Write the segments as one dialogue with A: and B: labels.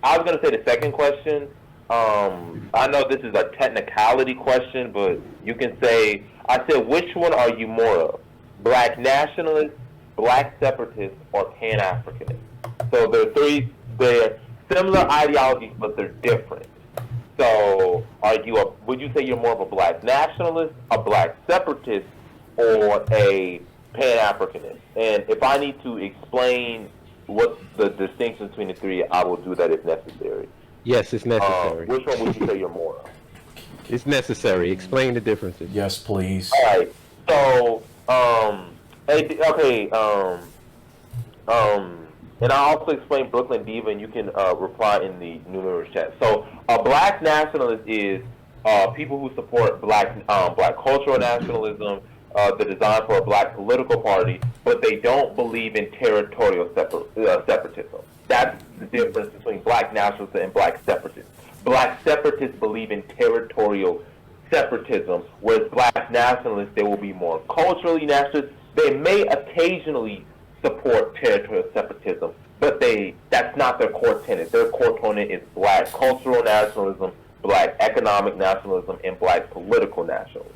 A: I was gonna say the second question. I know this is a technicality question, but you can say, I said, which one are you more of? Black nationalist, black separatist, or pan-Africanist? So they're similar ideologies, but they're different. So would you say you're more of a black nationalist, a black separatist, or a pan-Africanist? And if I need to explain what the distinction between the three, I will do that if necessary.
B: Yes, it's necessary.
A: Which one would you say you're more of?
B: It's necessary. Explain the differences.
C: Yes, please.
A: All right. So, okay. And I'll also explain Brooklyn Diva, and you can reply in the numerous chat. So, a black nationalist is people who support black cultural nationalism, the design for a black political party, but they don't believe in territorial separatism. That's the difference between black nationalists and black separatists. Black separatists believe in territorial separatism, whereas black nationalists, they will be more culturally nationalist. They may occasionally support territorial separatism, but that's not their core tenet. Their core tenet is black cultural nationalism, black economic nationalism, and black political nationalism.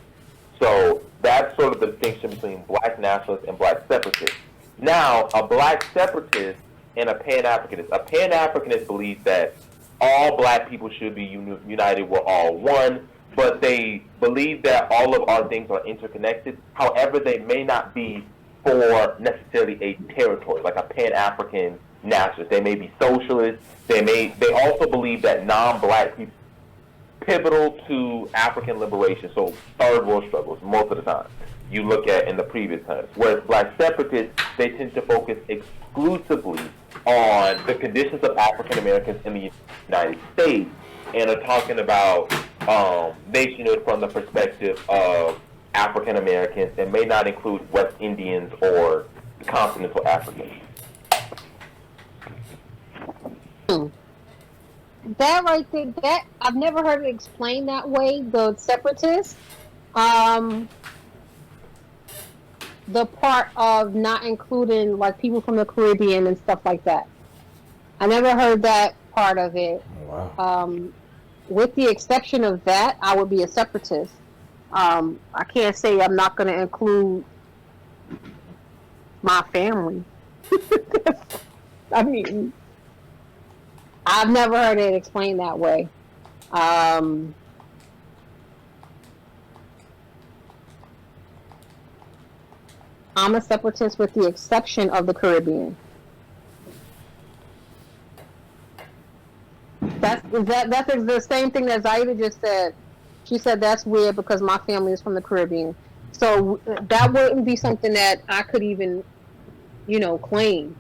A: So that's sort of the distinction between black nationalists and black separatists. Now, a black separatist and a pan-Africanist. A pan-Africanist believes that all black people should be united, we're all one, but they believe that all of our things are interconnected. However, they may not be for necessarily a territory, like a pan-African nationalist. They may be socialists. They also believe that non-black people pivotal to African liberation, so third world struggles most of the time you look at in the previous times. Whereas black separatists, they tend to focus exclusively on the conditions of African Americans in the United States and are talking about nationhood from the perspective of African Americans and may not include West Indians or continental Africans.
D: That right there, that I've never heard it explained that way. The separatists, the part of not including like people from the Caribbean and stuff like that. I never heard that part of it.
C: Wow.
D: With the exception of that, I would be a separatist. I can't say I'm not going to include my family. I mean, I've never heard it explained that way. I'm a separatist with the exception of the Caribbean. That's the same thing that Zaida just said. She said that's weird because my family is from the Caribbean. So that wouldn't be something that I could even, claim.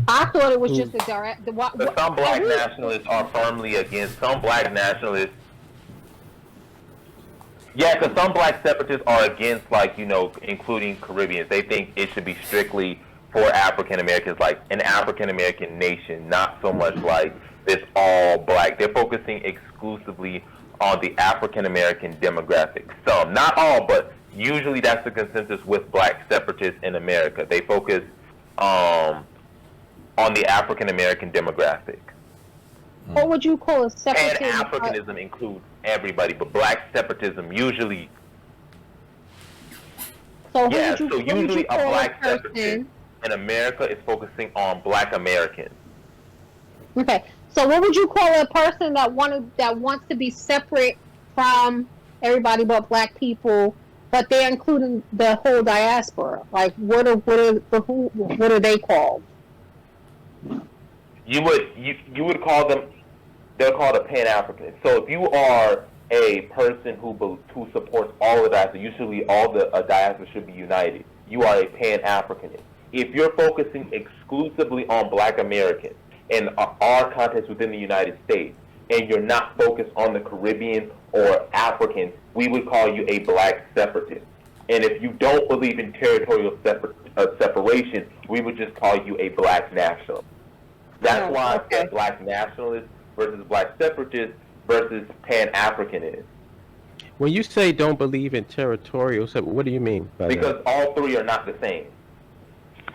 D: I thought it was just a direct.
A: But some black nationalists are firmly against. Some black nationalists. Yeah, because some black separatists are against, including Caribbeans. They think it should be strictly for African Americans, like an African American nation, not so much like this all black. They're focusing exclusively on the African American demographic. Some, not all, but usually that's the consensus with black separatists in America. They focus on the African American demographic.
D: What would you call a separatism?
A: And Africanism includes everybody, but black separatism usually.
D: So
A: usually a black separatist in America is focusing on black Americans.
D: Okay, so what would you call a person that wants to be separate from everybody but black people, but they're including the whole diaspora? Like, what are they called?
A: You would call them. They're called a Pan-Africanist. So if you are a person who supports all of that, so usually all the diaspora should be united. You are a Pan-Africanist. If you're focusing exclusively on black Americans and our context within the United States, and you're not focused on the Caribbean or Africans, we would call you a black separatist. And if you don't believe in territorial separation, we would just call you a black nationalist. That's why I said black nationalist versus black separatist versus Pan-Africanist.
B: When you say don't believe in territorial, what do you mean by that?
A: Because all three are not the same.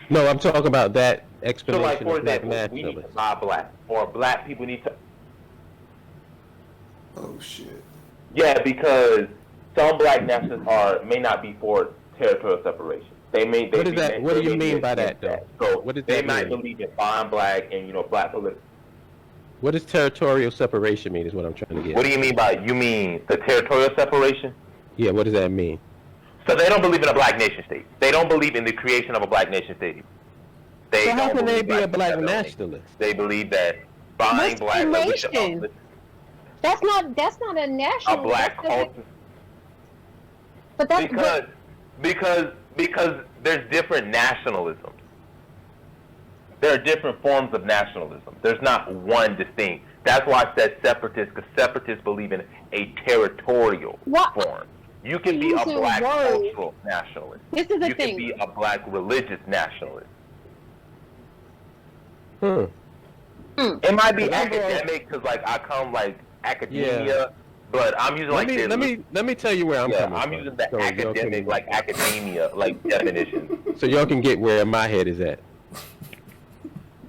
B: No, I'm talking about that
A: So,
B: explanation
A: like, for
B: of black
A: example, we need to
B: nationalists.
A: buy black, or black people need to.
C: Oh shit.
A: Yeah, because some black nationalists may not be for territorial separation.
B: What is that? What do you mean by that, though?
A: So
B: What does
A: they
B: that
A: might
B: mean?
A: believe in buying black and black political.
B: What does territorial separation mean? Is what I'm trying to get.
A: What do you mean by you mean the territorial separation?
B: Yeah, what does that mean?
A: So they don't believe in a black nation state. They don't believe in the creation of a black nation state.
B: So how can they be a black nationalist?
A: They believe that buying
D: What's
A: black
D: the nation? That's not a national.
A: a black culture.
D: But that's
A: Because there's different nationalisms. There are different forms of nationalism. There's not one distinct. That's why I said separatist, because separatists believe in a territorial form. You can be a black cultural nationalist.
D: This is the
A: you
D: thing.
A: can be a black religious nationalist. It might be academic because, like, I come like academia, but I'm using
B: let me tell you where I'm coming from.
A: I'm using the
B: so
A: academic, like academia, like definitions.
B: So y'all can get where my head is at.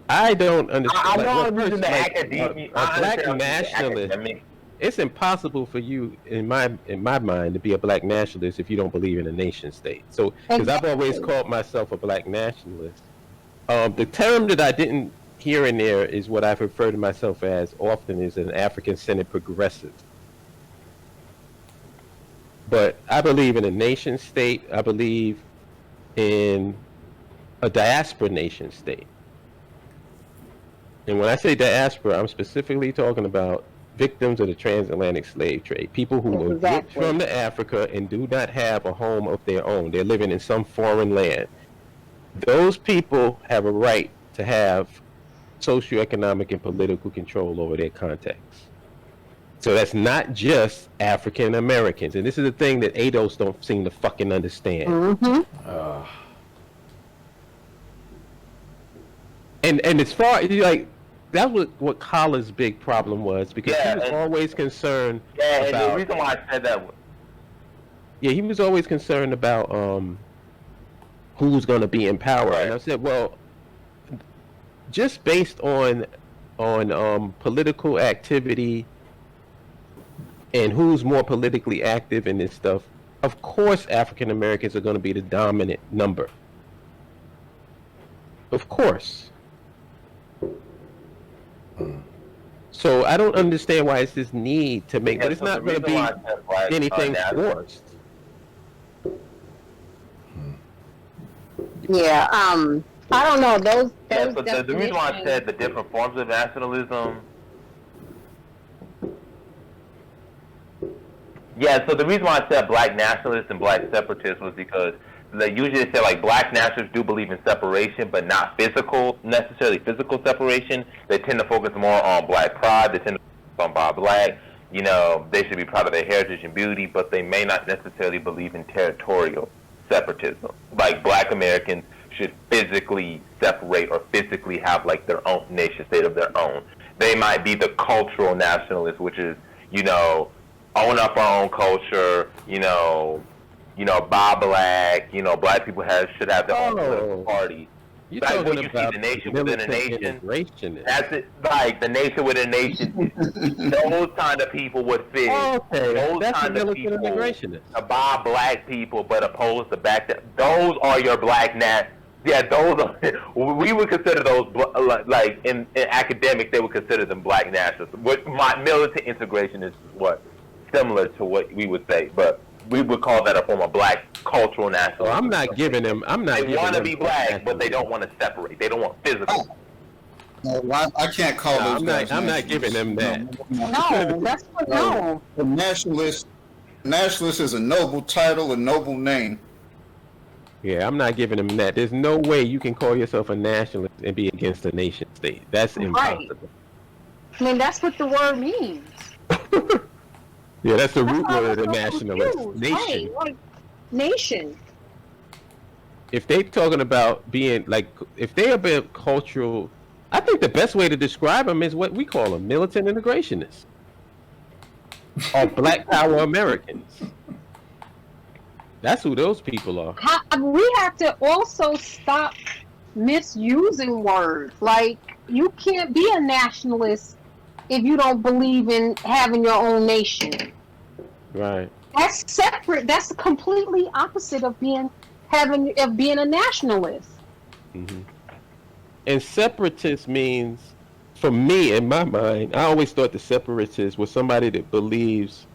B: I don't understand.
A: I know I'm using the academia.
B: A black nationalist. It's impossible for you, in my mind, to be a black nationalist if you don't believe in a nation state. So, because I've always called myself a black nationalist. The term that I didn't hear in there is what I've referred to myself as often as an African-centered progressive. But I believe in a nation state. I believe in a diaspora nation state. And when I say diaspora, I'm specifically talking about victims of the transatlantic slave trade, people who were shipped from Africa and do not have a home of their own. They're living in some foreign land. Those people have a right to have socio-economic and political control over their context. So that's not just African Americans. And this is the thing that ADOS don't seem to fucking understand. And as far as, like, that was what Collar's big problem was, because he was always concerned about...
A: and the reason why I said that was...
B: Yeah, he was always concerned about who's going to be in power. Right. And I said, well, just based on political activity and who's more politically active in this stuff, of course African Americans are going to be the dominant number. Of course. So I don't understand why it's this need to make, but it's not going to be anything forced.
D: Yeah, I don't know those.
A: So the reason why I said the different forms of nationalism. Yeah, so the reason why I said black nationalists and black separatists was because they usually say, like, black nationalists do believe in separation, but not necessarily physical separation. They tend to focus more on black pride. They tend to focus on buying black. You know, they should be proud of their heritage and beauty, but they may not necessarily believe in territorial separatism. Like, black Americans should physically separate or physically have, like, their own nation state of their own. They might be the cultural nationalists, which is, you know, own up our own culture, buy black, black people should have their own political party. Like when you see the nation within a nation, that's it. Like the nation within a nation, those kind of people would fit. Those
B: that's
A: kind of people
B: to
A: buy black people, but opposed to back them. Those are your black Yeah, those are. We would consider those like in academics, they would consider them black nationalists. What my militant integration is what similar to what we would say, but we would call that a form of black cultural nationalism.
B: Well, I'm not giving them.
A: They want to be black, but they don't want to separate. They don't want physical.
C: No, I can't call those guys.
B: I'm not giving them that.
D: No, that's what no.
C: The nationalist is a noble title, a noble name.
B: Yeah, I'm not giving them that. There's no way you can call yourself a nationalist and be against a nation state. That's impossible.
D: I mean, that's what the word means.
B: Yeah, that's the root word of the nationalist. Nation.
D: Right, nation.
B: If they're talking about being, like, if they are being cultural, I think the best way to describe them is what we call them, militant integrationists. Or black power Americans. That's who those people are.
D: We have to also stop misusing words. Like, you can't be a nationalist if you don't believe in having your own nation.
B: Right.
D: That's separate. That's completely opposite of being a nationalist.
B: Mm-hmm. And separatist means, for me, in my mind, I always thought the separatist was somebody that believes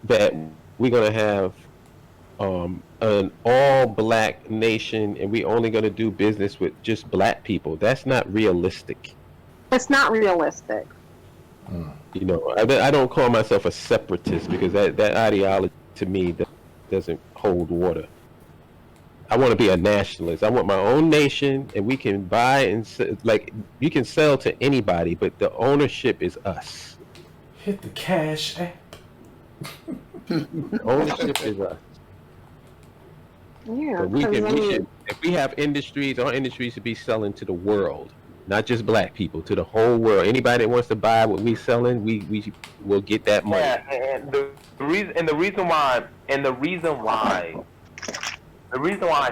B: that we're going to have an all-black nation and we only going to do business with just black people. That's not realistic.
D: It's not realistic.
B: You know, I don't call myself a separatist because that ideology to me doesn't hold water. I want to be a nationalist. I want my own nation, and we can buy and like you can sell to anybody, but the ownership is us.
E: Hit the cash app.
B: Ownership is us.
D: Yeah,
B: So we should, if we have industries, our industries should be selling to the world, not just black people, to the whole world. Anybody that wants to buy what we selling, we will get that money.
A: Yeah, and the reason why I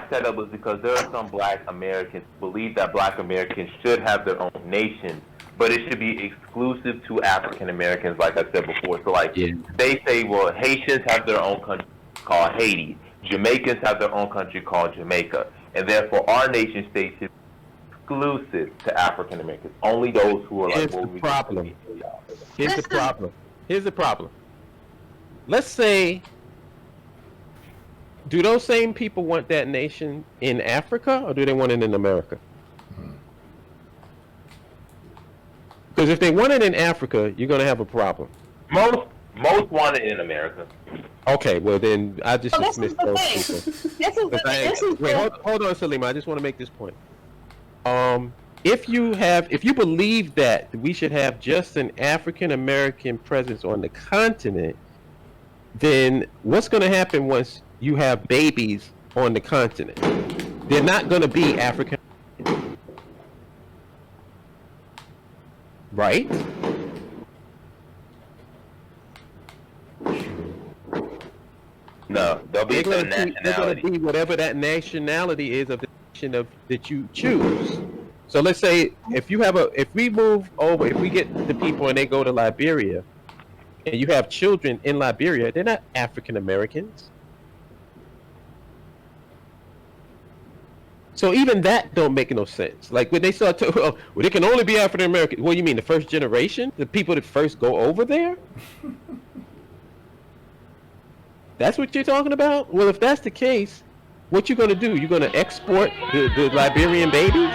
A: said that was because there are some black Americans who believe that black Americans should have their own nation, but it should be exclusive to African Americans, like I said before. So, like, they say, well, Haitians have their own country called Haiti. Jamaicans have their own country called Jamaica. And therefore, our nation state should be exclusive to African Americans. Only those who are like,
B: Here's the problem. Let's say, do those same people want that nation in Africa or do they want it in America? Because if they want it in Africa, you're going to have a problem.
A: Most want it in America.
B: Okay, well then I just dismiss those people. Wait, hold on, Salima. I just want to make this point. If you believe that we should have just an African American presence on the continent, then what's going to happen once you have babies on the continent? They're not going to be African, right?
A: No, they'll be
B: They're
A: nationality.
B: going to be whatever that nationality is of the nation that you choose. So let's say if we get the people and they go to Liberia, and you have children in Liberia, they're not African Americans. So even that don't make no sense. Like when they start to, well, they can only be African American. What do you mean, the first generation? The people that first go over there? That's what you're talking about? Well, if that's the case, what you going to do? You're going to export the Liberian babies?